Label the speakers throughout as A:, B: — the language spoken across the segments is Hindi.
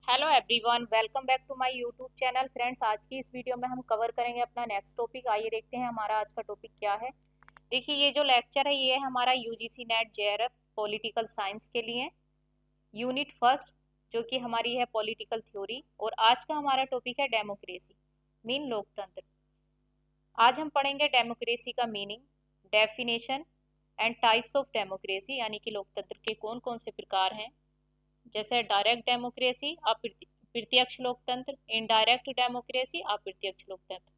A: Hello everyone, welcome back to my YouTube channel. Friends, आज की इस वीडियो में हम कवर करेंगे अपना नेक्स्ट टॉपिक। आइए देखते हैं हमारा आज का टॉपिक क्या है। देखिए, ये जो लेक्चर है ये है हमारा UGC net JRF political science के लिए यूनिट फर्स्ट, जो कि हमारी है पॉलिटिकल थ्योरी। और आज का हमारा टॉपिक है डेमोक्रेसी मीन लोकतंत्र। आज हम पढ़ेंगे डेमोक्रेसी का meaning, definition and types of democracy, यानी कि लोकतंत्र के कौन कौन से प्रकार हैं, जैसे डायरेक्ट डेमोक्रेसी अप्रत्यक्ष लोकतंत्र, इनडायरेक्ट डेमोक्रेसी अप्रत्यक्ष लोकतंत्र।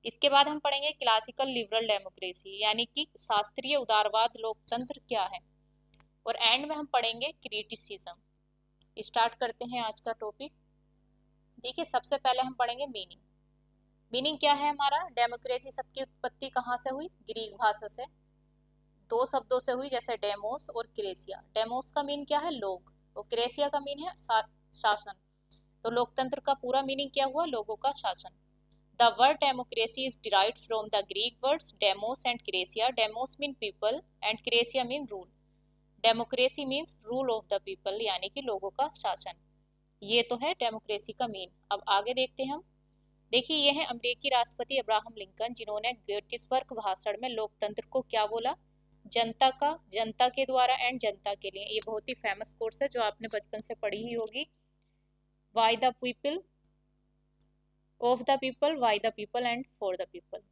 A: इसके बाद हम पढ़ेंगे क्लासिकल लिबरल डेमोक्रेसी, यानी कि शास्त्रीय उदारवाद लोकतंत्र क्या है। और एंड में हम पढ़ेंगे क्रिटिसिज्म। स्टार्ट करते हैं आज का टॉपिक। देखिए, सबसे पहले हम पढ़ेंगे मीनिंग। मीनिंग क्या है हमारा? डेमोक्रेसी शब्द की उत्पत्ति कहाँ से हुई? ग्रीक भाषा से, दो शब्दों से हुई, जैसे डेमोस और क्रेसिया। डेमोस का मीन क्या है? लोग, और क्रेसिया का मीन है शासन। तो लोकतंत्र का पूरा मीनिंग क्या हुआ? लोगों का शासन। The word democracy is derived from the Greek words demos and kratia. Demos mean people and kratia mean rule. Democracy means rule of the people, यानी कि लोगों का शासन। ये तो है डेमोक्रेसी का मीन। अब आगे देखते हैं हम। देखिए, ये है अमेरिकी राष्ट्रपति अब्राहम लिंकन, जिन्होंने गेटिसबर्ग भाषण में लोकतंत्र को क्या बोला? जनता का, जनता के द्वारा एंड जनता के लिए। ये बहुत ही फेमस कोर्स है जो आपने बचपन से पढ़ी ही होगी। By the people, of the people, by the people and for the people.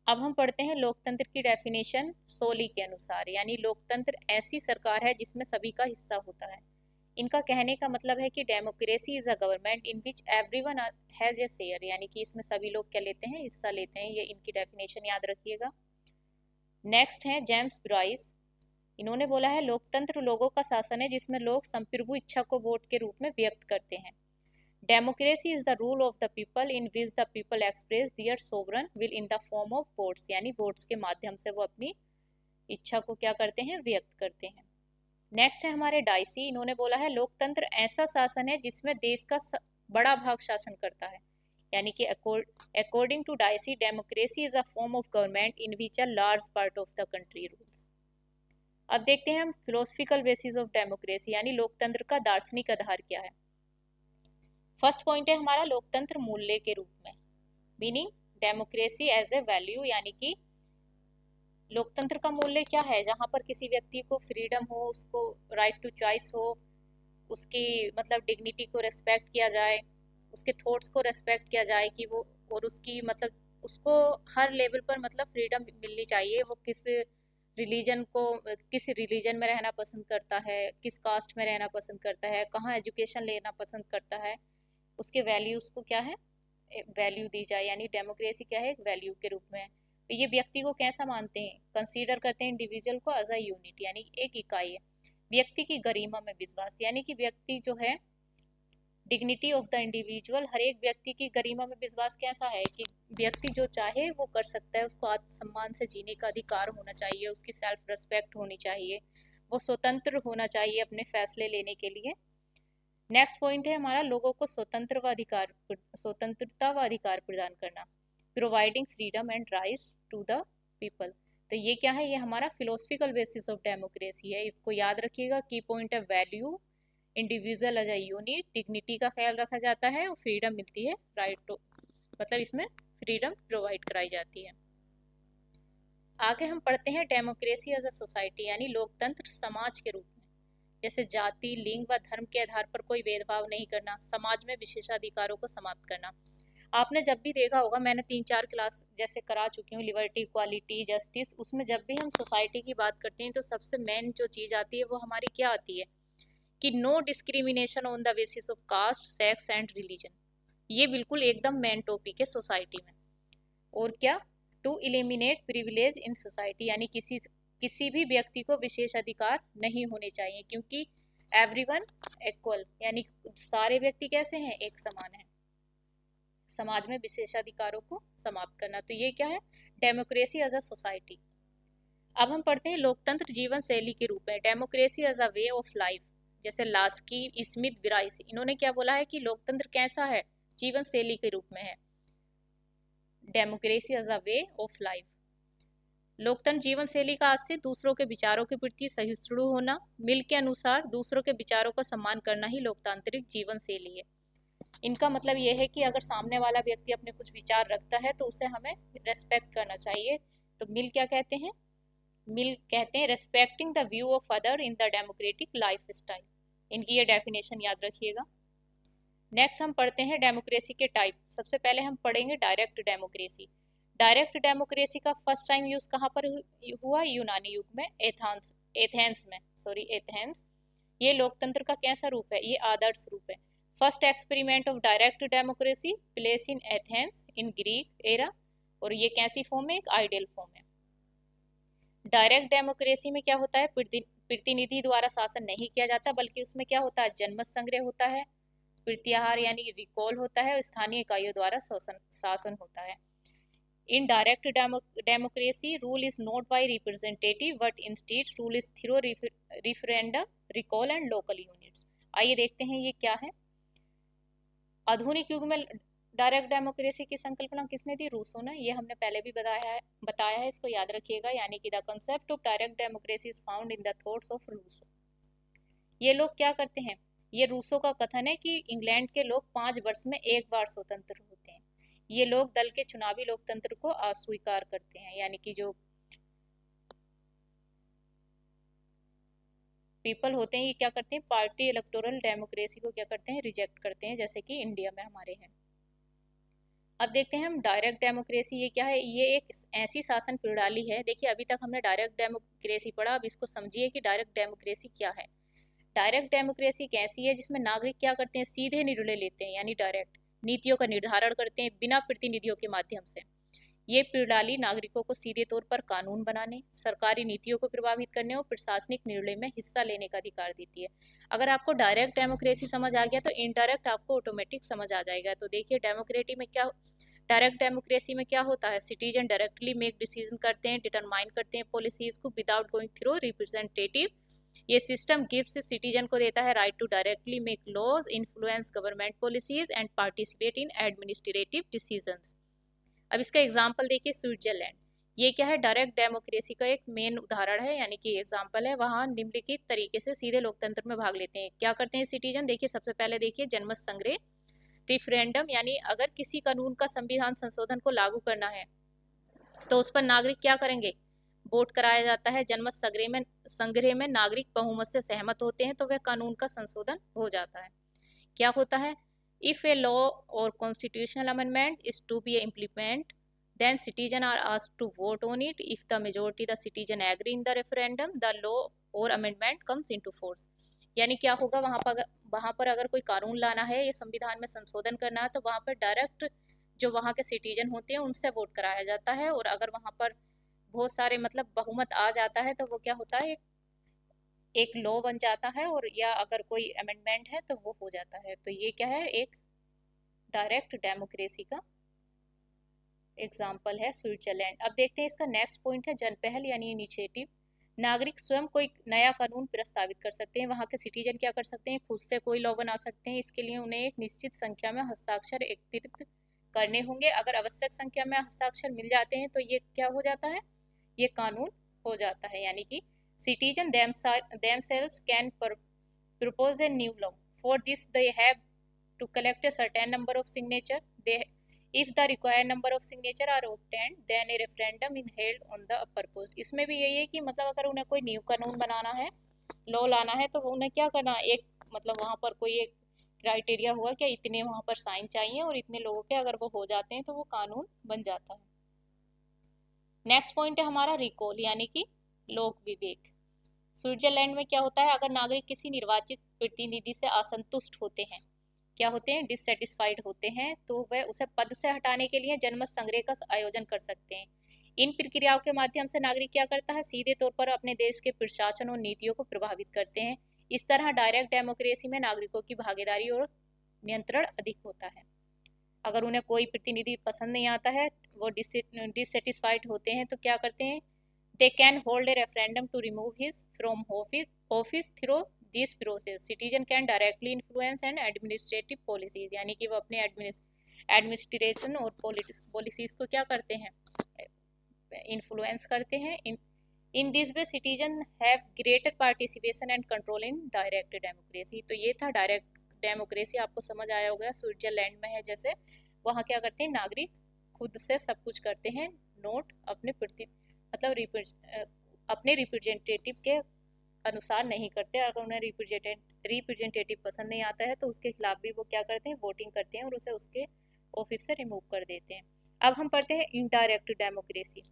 A: अब हम पढ़ते हैं लोकतंत्र की डेफिनेशन सोली के अनुसार, यानी लोकतंत्र ऐसी सरकार है जिसमें सभी का हिस्सा होता है। इनका कहने का मतलब है कि democracy is a government in which everyone has a share, यानी कि इसमें सभी लोग क्या लेते हैं? हिस्सा लेते हैं। ये इनकी डेफिनेशन याद रखिएगा। नेक्स्ट है जेम्स ब्राइस। इन्होंने बोला है लोकतंत्र लोगों का शासन है जिसमें लोग संप्रभु इच्छा को वोट के रूप में व्यक्त करते हैं। Democracy is the rule of the people in which the people express their sovereign will in the form of votes, यानी वोट्स के माध्यम से वो अपनी इच्छा को क्या करते हैं? व्यक्त करते हैं। नेक्स्ट है हमारे डाइसी। इन्होंने बोला है लोकतंत्र ऐसा शासन है जिसमें देश का बड़ा भाग शासन करता है, यानी कि according to Dicey democracy is a form of government in which a large part of the country rules. अब देखते हैं हम फिलोसफिकल बेसिस ऑफ डेमोक्रेसी, यानी लोकतंत्र का दार्शनिक आधार क्या है। फर्स्ट पॉइंट है हमारा लोकतंत्र मूल्य के रूप में, meaning democracy as a value, यानी कि लोकतंत्र का मूल्य क्या है? जहाँ पर किसी व्यक्ति को फ्रीडम हो, उसको राइट टू चॉइस हो, उसकी मतलब डिग्निटी को रेस्पेक्ट किया जाए, उसके थॉट्स को रेस्पेक्ट किया जाए कि वो, और उसकी मतलब उसको हर लेवल पर मतलब फ्रीडम मिलनी चाहिए। वो किस रिलीजन में रहना पसंद करता है, किस कास्ट में रहना पसंद करता है, कहाँ एजुकेशन लेना पसंद करता है, उसके वैल्यूज को क्या है? वैल्यू दी जाए, यानी डेमोक्रेसी क्या है? एक वैल्यू के रूप में। तो ये व्यक्ति को कैसा मानते हैं? कंसीडर करते हैं इंडिविजुअल को एज अ यूनिट, यानी एक इकाई है। व्यक्ति की गरिमा में विश्वास, यानी कि व्यक्ति जो है, डिग्निटी ऑफ द इंडिविजुअल, हर एक व्यक्ति की गरिमा में विश्वास कैसा है कि व्यक्ति जो चाहे वो कर सकता है, उसको आत्मसम्मान से जीने का अधिकार होना चाहिए, उसकी सेल्फ रिस्पेक्ट होनी चाहिए, वो स्वतंत्र होना चाहिए अपने फैसले लेने के लिए। नेक्स्ट पॉइंट है हमारा लोगों को स्वतंत्रता व अधिकार प्रदान करना, providing freedom and rights to the people. तो ये क्या है? ये हमारा फिलोसफिकल बेसिस ऑफ डेमोक्रेसी है। इसको याद रखिएगा। की पॉइंट है value, individual as a unit, dignity का ख्याल रखा जाता है, और फ्रीडम मिलती है, राइट टू मतलब इसमें फ्रीडम प्रोवाइड कराई जाती है। आगे हम पढ़ते हैं डेमोक्रेसी एज अ सोसाइटी, यानी लोकतंत्र समाज के रूप में। जैसे जाति, लिंग व धर्म के आधार पर कोई भेदभाव नहीं करना, समाज में विशेषाधिकारों को समाप्त करना। आपने जब भी देखा होगा, मैंने 3-4 क्लास जैसे करा चुकी हूँ, लिबर्टी, इक्वालिटी, जस्टिस, उसमें जब भी हम सोसाइटी की बात करते हैं तो सबसे मेन जो चीज़ आती है वो हमारी क्या आती है? कि no discrimination on the basis of caste, sex and religion. ये बिल्कुल एकदम मेन टॉपिक है सोसाइटी में। और क्या? To eliminate privilege in society, यानी किसी भी व्यक्ति को विशेष अधिकार नहीं होने चाहिए, क्योंकि एवरीवन इक्वल, यानी सारे व्यक्ति कैसे हैं? एक समान है। समाज में विशेषाधिकारों को समाप्त करना। तो ये क्या है? Democracy as a society. अब हम पढ़ते हैं लोकतंत्र जीवन शैली के रूप में, democracy as a way of life. जैसे लास्की, स्मिथ, ब्राइस, इन्होंने क्या बोला है कि लोकतंत्र कैसा है? जीवन शैली के रूप में है, democracy as a way of life. लोकतंत्र जीवन शैली का आज से दूसरों के विचारों के प्रति सहिष्णु होना, मिल के अनुसार दूसरों के विचारों का सम्मान करना ही लोकतांत्रिक जीवन शैली है। इनका मतलब यह है कि अगर सामने वाला व्यक्ति अपने कुछ विचार रखता है तो उसे हमें रेस्पेक्ट करना चाहिए। तो मिल क्या कहते हैं? मिल कहते हैं respecting the view of other in the democratic life style. इनकी ये डेफिनेशन याद रखिएगा। नेक्स्ट हम पढ़ते हैं डेमोक्रेसी के टाइप। सबसे पहले हम पढ़ेंगे डायरेक्ट डेमोक्रेसी। डायरेक्ट डेमोक्रेसी का फर्स्ट टाइम यूज कहाँ पर हुआ? यूनानी युग में, एथेंस। ये लोकतंत्र का कैसा रूप है? ये आदर्श रूप है। First experiment of direct democracy place in Athens in Greek era. और ये कैसी फॉर्म है? एक आइडियल फॉर्म है। डायरेक्ट डेमोक्रेसी में क्या होता है? प्रतिनिधि द्वारा शासन नहीं किया जाता, बल्कि उसमें क्या होता है? जनमत संग्रह होता है, प्रत्याहार यानी रिकॉल होता है, और स्थानीय इकाइयों द्वारा शासन होता है। In direct democracy, rule is not by representative, but instead rule is through referendum, recall and local units. आइए देखते हैं ये क्या है। आधुनिक युग में डायरेक्ट डेमोक्रेसी की संकल्पना किसने दी? रूसो ने। ये हमने पहले भी बताया है, इसको याद रखिएगा। यानी कि the concept of direct democracy is found in the thoughts of Rousseau. ये लोग क्या करते हैं? ये रूसो का कथन है कि इंग्लैंड के लोग 5 वर्ष में एक बार स्वतंत्र होते हैं। ये लोग दल के चुनावी लोकतंत्र को अस्वीकार करते हैं, यानी कि जो पीपल होते हैं ये क्या करते हैं? पार्टी इलेक्टोरल डेमोक्रेसी को क्या करते हैं? रिजेक्ट करते हैं, जैसे कि इंडिया में हमारे हैं। अब देखते हैं हम डायरेक्ट डेमोक्रेसी ये क्या है। ये एक ऐसी शासन प्रणाली है। देखिए अभी तक हमने डायरेक्ट डेमोक्रेसी पढ़ा, अब इसको समझिए कि डायरेक्ट डेमोक्रेसी क्या है। डायरेक्ट डेमोक्रेसी एक ऐसी है जिसमें नागरिक क्या करते हैं? सीधे निर्णय लेते हैं, यानी डायरेक्ट नीतियों का निर्धारण करते हैं बिना प्रतिनिधियों के माध्यम से। ये प्रणाली नागरिकों को सीधे तौर पर कानून बनाने, सरकारी नीतियों को प्रभावित करने और प्रशासनिक निर्णय में हिस्सा लेने का अधिकार देती है। अगर आपको डायरेक्ट डेमोक्रेसी समझ आ गया तो इनडायरेक्ट आपको ऑटोमेटिक समझ आ जाएगा। तो देखिए डायरेक्ट डेमोक्रेसी में क्या होता है? सिटीजन डायरेक्टली मेक डिसीजन करते हैं, डिटरमाइन करते हैं पॉलिसीज को विदाउट गोइंग थ्रू रिप्रेजेंटेटिव। ये सिस्टम गिव्स सिटीजन को देता है right to directly make laws, influence government policies and participate in administrative decisions. अब इसका एग्जांपल देखिए, स्विट्जरलैंड। ये क्या है? डायरेक्ट डेमोक्रेसी का एक मेन उदाहरण है, यानी कि एग्जांपल है। वहाँ निम्नलिखित तरीके से सीधे लोकतंत्र में भाग लेते हैं। क्या करते हैं सिटीजन? देखिए सबसे पहले देखिए जनमत संग्रह, रिफरेंडम, यानी अगर किसी कानून का संविधान संशोधन को लागू करना है तो उस पर नागरिक क्या करेंगे? वोट कराया जाता है। जनमत संग्रह में नागरिक बहुमत से सहमत होते हैं तो वह कानून का संशोधन हो जाता है। क्या होता है? इफ ए लॉ और constitutional amendment is to be implement then citizen are asked to vote on it. If the majority the citizen agree in the referendum, the law or amendment comes into force. यानी क्या होगा? वहाँ पर अगर कोई कानून लाना है या संविधान में संशोधन करना है तो वहाँ पर डायरेक्ट जो वहाँ के सिटीजन होते हैं उनसे वोट कराया जाता है, और अगर वहाँ पर बहुत सारे मतलब बहुमत आ जाता है तो वो क्या होता है? एक लॉ बन जाता है, और या अगर कोई अमेंडमेंट है तो वो हो जाता है। तो ये क्या है? एक डायरेक्ट डेमोक्रेसी का एग्जाम्पल है स्विट्जरलैंड। अब देखते हैं इसका नेक्स्ट पॉइंट है जनपहल यानी इनिशिएटिव। नागरिक स्वयं कोई नया कानून प्रस्तावित कर सकते हैं। वहाँ के सिटीजन क्या कर सकते हैं? खुद से कोई लॉ बना सकते हैं। इसके लिए उन्हें एक निश्चित संख्या में हस्ताक्षर एकत्रित करने होंगे। अगर आवश्यक संख्या में हस्ताक्षर मिल जाते हैं तो ये क्या हो जाता है? ये कानून हो जाता है। यानी कि citizen themselves can propose a new law. For this they have to collect a certain number of signature. If the required number of signature are obtained, then a referendum is held on the purpose. इसमें भी यही है कि मतलब अगर उन्हें कोई न्यू कानून बनाना है, लॉ लाना है, तो उन्हें क्या करना है? एक मतलब वहाँ पर कोई एक क्राइटेरिया हुआ कि इतने वहाँ पर साइन चाहिए और इतने लोगों के अगर वो हो जाते हैं तो वो कानून बन जाता है। नेक्स्ट पॉइंट है हमारा रिकॉल यानी कि लोक विवेक। स्विट्जरलैंड में क्या होता है? अगर नागरिक किसी निर्वाचित प्रतिनिधि से असंतुष्ट होते हैं, क्या होते हैं? डिससेटिस्फाइड होते हैं, तो वह उसे पद से हटाने के लिए जनमत संग्रह का आयोजन कर सकते हैं। इन प्रक्रियाओं के माध्यम से नागरिक क्या करता है? सीधे तौर पर अपने देश के प्रशासन और नीतियों को प्रभावित करते हैं। इस तरह डायरेक्ट डेमोक्रेसी में नागरिकों की भागीदारी और नियंत्रण अधिक होता है। अगर उन्हें कोई प्रतिनिधि पसंद नहीं आता है, वो डिससेटिस्फाइड होते हैं, तो क्या करते हैं? They can hold a referendum to remove his from office through this process. Citizen can directly influence and administrative policies, यानी कि वो अपने एडमिनिस्ट्रेशन और पॉलिसीज को क्या करते हैं? इन्फ्लुएंस करते हैं। In this way citizen have greater participation and control in direct democracy. तो ये था डायरेक्ट डेमोक्रेसी, आपको समझ आया होगा। स्विट्जरलैंड में है जैसे, वहाँ क्या करते हैं, नागरिक खुद से सब कुछ करते हैं, नोट अपने अपने रिप्रेजेंटेटिव के अनुसार नहीं करते। अगर उन्हें रिप्रेजेंटेटिव पसंद नहीं आता है तो उसके खिलाफ भी वो क्या करते हैं, वोटिंग करते हैं और उसे उसके ऑफिस से रिमूव कर देते हैं। अब हम पढ़ते हैं इनडायरेक्ट डेमोक्रेसी,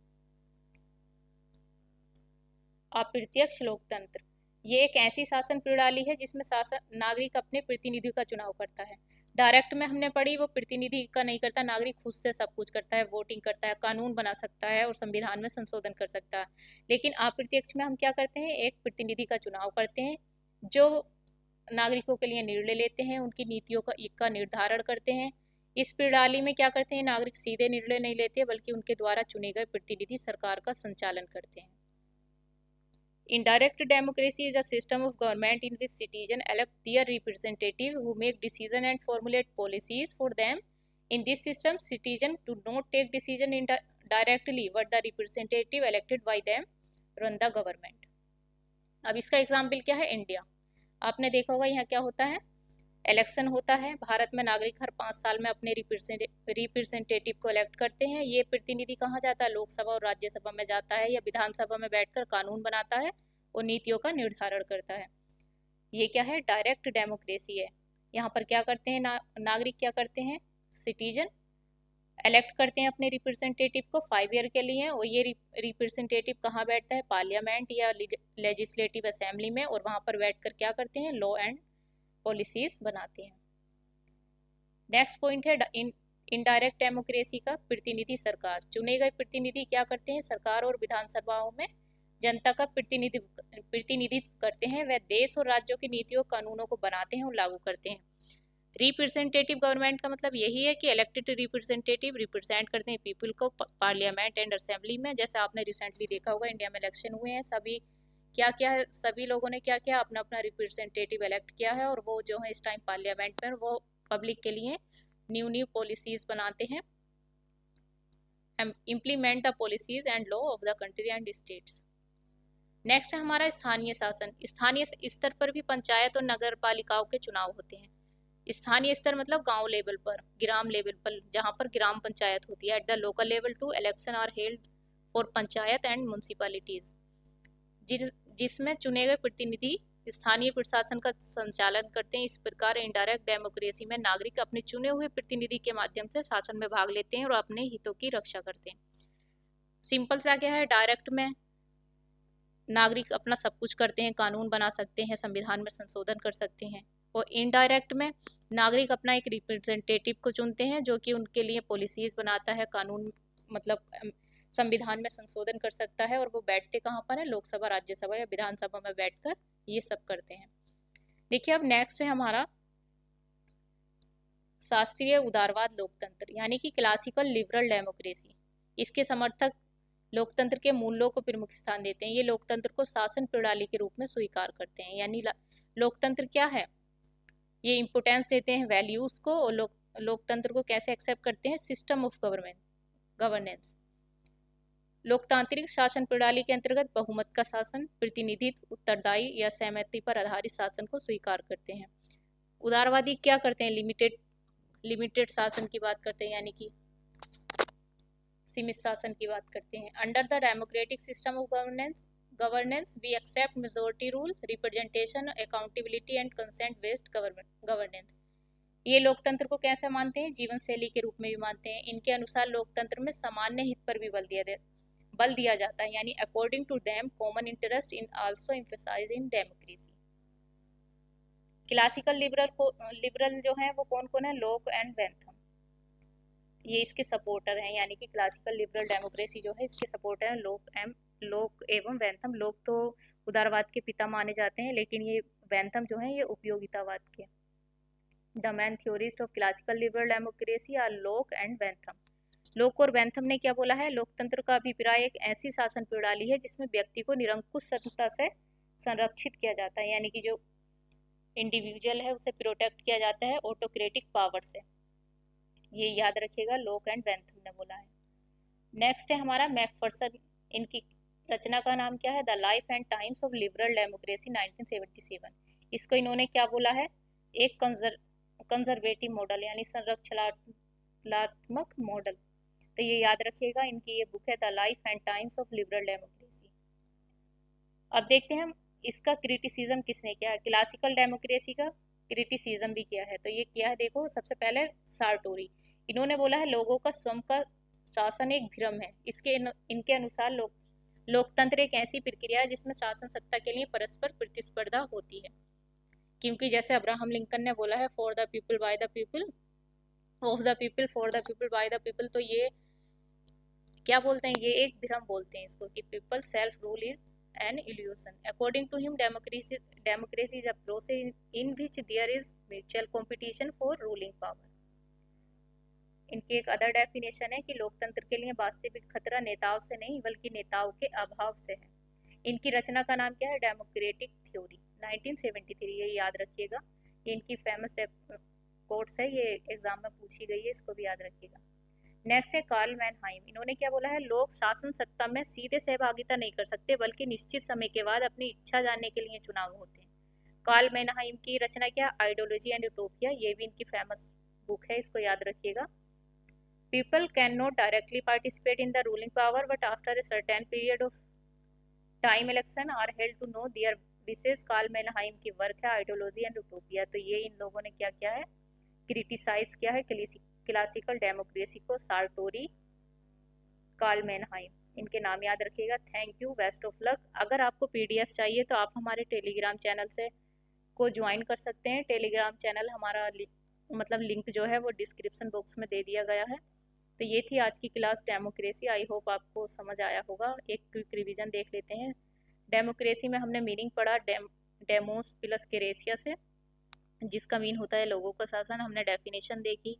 A: अप्रत्यक्ष लोकतंत्र। ये एक ऐसी शासन प्रणाली है जिसमें शासन नागरिक अपने प्रतिनिधि का चुनाव करता है। डायरेक्ट में हमने पढ़ी वो प्रतिनिधि का नहीं करता, नागरिक खुद से सब कुछ करता है, वोटिंग करता है, कानून बना सकता है और संविधान में संशोधन कर सकता है। लेकिन अप्रत्यक्ष में हम क्या करते हैं, एक प्रतिनिधि का चुनाव करते हैं जो नागरिकों के लिए निर्णय लेते हैं, उनकी नीतियों का निर्धारण करते हैं। इस प्रणाली में क्या करते हैं, नागरिक सीधे निर्णय नहीं लेते बल्कि उनके द्वारा चुने गए प्रतिनिधि सरकार का संचालन करते हैं। Indirect democracy is a system of government in which citizens elect their representative who make decisions and formulate policies for them. In this system, citizens do not take decisions directly, but the representative elected by them run the government. अब इसका एग्जाम्पल क्या है, इंडिया। आपने देखा होगा यहाँ क्या होता है, इलेक्शन होता है। भारत में नागरिक हर 5 साल में अपने रिप्रेजेंटेटिव को इलेक्ट करते हैं। ये प्रतिनिधि कहाँ जाता है, लोकसभा और राज्यसभा में जाता है या विधानसभा में बैठकर कानून बनाता है और नीतियों का निर्धारण करता है। ये क्या है, डायरेक्ट डेमोक्रेसी है। यहाँ पर क्या करते हैं, नागरिक क्या करते हैं, सिटीजन इलेक्ट करते हैं अपने रिप्रेजेंटेटिव को 5 ईयर के लिए, और ये रिप्रेजेंटेटिव कहाँ बैठता है, पार्लियामेंट या लेजिस्लेटिव असेंबली में, और वहाँ पर बैठकर क्या करते हैं, लॉ एंड पॉलिसीज बनाते हैं। नेक्स्ट पॉइंट है इनडायरेक्ट डेमोक्रेसी का प्रतिनिधि सरकार। चुने गए प्रतिनिधि क्या करते हैं, सरकार और विधानसभाओं में जनता का प्रतिनिधित्व करते हैं। वह देश और राज्यों की नीतियों कानूनों को बनाते हैं और लागू करते हैं। रिप्रेजेंटेटिव गवर्नमेंट का मतलब यही है कि इलेक्टेड रिप्रेजेंटेटिव रिप्रेजेंट करते हैं पीपल को पार्लियामेंट एंड असेंबली में। जैसे आपने रिसेंटली देखा होगा इंडिया में इलेक्शन हुए हैं, सभी लोगों ने क्या किया, अपना अपना रिप्रेजेंटेटिव इलेक्ट किया है, और वो जो है इस टाइम पार्लियामेंट में वो पब्लिक के लिए न्यू पॉलिसीज बनाते हैं, implement the policies and law of the country and states. Next है हमारा स्थानीय शासन। स्थानीय स्तर पर भी पंचायत और नगर पालिकाओं के चुनाव होते हैं। स्थानीय स्तर मतलब गांव लेवल पर, ग्राम लेवल पर, जहां पर ग्राम पंचायत होती है। At the local level two election are held for panchayat and municipalities, जिसमें चुने गए प्रतिनिधि स्थानीय प्रशासन का संचालन करते हैं। इस प्रकार इनडायरेक्ट डेमोक्रेसी में नागरिक अपने चुने हुए प्रतिनिधि के माध्यम से शासन में भाग लेते हैं और अपने हितों की रक्षा करते हैं। सिंपल सा क्या है, डायरेक्ट में नागरिक अपना सब कुछ करते हैं, कानून बना सकते हैं, संविधान में संशोधन कर सकते हैं। और इनडायरेक्ट में नागरिक अपना एक रिप्रेजेंटेटिव को चुनते हैं जो कि उनके लिए पॉलिसीज बनाता है, कानून मतलब संविधान में संशोधन कर सकता है, और वो बैठते कहाँ पर है, लोकसभा, राज्यसभा या विधानसभा में बैठकर ये सब करते हैं। देखिए अब नेक्स्ट है हमारा शास्त्रीय उदारवाद लोकतंत्र, यानी कि क्लासिकल लिबरल डेमोक्रेसी। इसके समर्थक लोकतंत्र के मूल्यों को प्रमुख स्थान देते हैं। ये लोकतंत्र को शासन प्रणाली के रूप में स्वीकार करते हैं। यानी लोकतंत्र क्या है, ये इम्पोर्टेंस देते हैं वैल्यूज को, और लोकतंत्र को कैसे एक्सेप्ट करते हैं, सिस्टम ऑफ गवर्नेंस। लोकतांत्रिक शासन प्रणाली के अंतर्गत बहुमत का शासन, प्रतिनिधित्व, उत्तरदायी या सहमति पर आधारित शासन को स्वीकार करते हैं। उदारवादी क्या करते हैं, लिमिटेड शासन की बात करते हैं, यानी कि सीमित शासन की बात करते हैं। Under the democratic system of governance we accept majority rule, representation, accountability and consent based governance. ये लोकतंत्र को कैसे मानते हैं, जीवन शैली के रूप में भी मानते हैं। इनके अनुसार लोकतंत्र में सामान्य हित पर भी बल दिया जाता है, यानी according to them common interest in also emphasize in democracy. Classical liberal जो है वो कौन कौन है, लॉक एंड बेंथम, ये इसके सपोर्टर हैं। यानी कि क्लासिकल लिबरल डेमोक्रेसी जो है इसके सपोर्टर हैं लॉक एवं बेंथम। लॉक तो उदारवाद के पिता माने जाते हैं, लेकिन ये बेंथम जो है ये उपयोगितावाद के। The main theorist of classical liberal democracy are Locke and Bentham. Locke और बेंथम ने क्या बोला है, लोकतंत्र का अभिप्राय एक ऐसी शासन प्रणाली है जिसमें व्यक्ति को निरंकुश सत्ता से संरक्षित किया जाता है, यानी कि जो इंडिविजुअल है उसे प्रोटेक्ट किया जाता है ऑटोक्रेटिक पावर से। ये याद रखिएगा, लॉक एंड बेंथम ने बोला है। नेक्स्ट है हमारा मैकफरसन, इनकी रचना का नाम क्या है, the life and times of liberal democracy 1977। इसको इन्होंने क्या बोला है, एक कंजर्वेटिव मॉडल यानी संरक्षणात्मक मॉडल। तो ये याद रखिएगा, इनकी ये बुक है the life and times of liberal democracy. अब देखते हैं हम इसका क्रिटिसिज्म किसने किया है, क्लासिकल डेमोक्रेसी का क्रिटिसिज्म भी किया है। तो ये किया है, देखो सबसे पहले सार्टोरी, इन्होंने बोला है लोगों का स्वयं का शासन एक भ्रम है। इनके अनुसार लोकतंत्र एक ऐसी प्रक्रिया है जिसमें शासन सत्ता के लिए परस्पर प्रतिस्पर्धा होती है। क्योंकि जैसे अब्राहम लिंकन ने बोला है, for the people by the people, of the people for the people by the people. तो ये क्या बोलते हैं, ये एक भ्रम बोलते हैं इसको कि people self rule is an illusion. According to him democracy is a process in which there is mutual competition for ruling power. इनकी एक अदर डेफिनेशन है कि लोकतंत्र के लिए वास्तविक खतरा नेताओं से नहीं बल्कि नेताओं के अभाव से है। इनकी रचना का नाम क्या है, डेमोक्रेटिक थ्योरी 1973, ये याद रखिएगा। ये इनकी फेमस कोट्स है, ये एग्जाम में पूछी गई है, इसको भी याद रखिएगा। नेक्स्ट है कार्ल मैनहाइम, इन्होंने क्या बोला है, लोग शासन सत्ता में सीधे सहभागिता नहीं कर सकते बल्कि निश्चित समय के बाद अपनी इच्छा जानने के लिए चुनाव होते हैं। कार्ल मैनहाइम की रचना क्या, आइडियोलॉजी एंड यूटोपिया, ये भी इनकी फेमस बुक है, इसको याद रखिएगा। People cannot directly participate in the ruling power, but after a certain period of time election are held to know their wishes। Karl Mannheim की वर्क है आइडियोलॉजी एंड यूटोपिया। तो ये इन लोगों ने क्या किया है, क्रिटिसाइज किया है क्लासिकल डेमोक्रेसी को, सार्टोरी, कार्ल मैनहाइम, इनके नाम याद रखिएगा। Thank you, best of luck. अगर आपको पीडीएफ चाहिए तो आप हमारे टेलीग्राम चैनल से को ज्वाइन कर सकते हैं। टेलीग्राम चैनल हमारा मतलब लिंक जो है वो डिस्क्रिप्शन बॉक्स में दे दिया गया है। तो ये थी आज की क्लास डेमोक्रेसी, आई होप आपको समझ आया होगा। एक क्विक रिवीजन देख लेते हैं। डेमोक्रेसी में हमने मीनिंग पढ़ा डेमोस प्लस क्रेसिया से, जिसका मीन होता है लोगों का शासन। हमने डेफिनेशन देखी,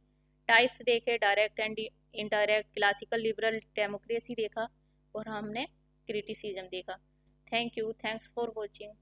A: टाइप्स देखे, direct and indirect, classical liberal democracy देखा, और हमने क्रिटिसिज्म देखा। Thank you, thanks for watching.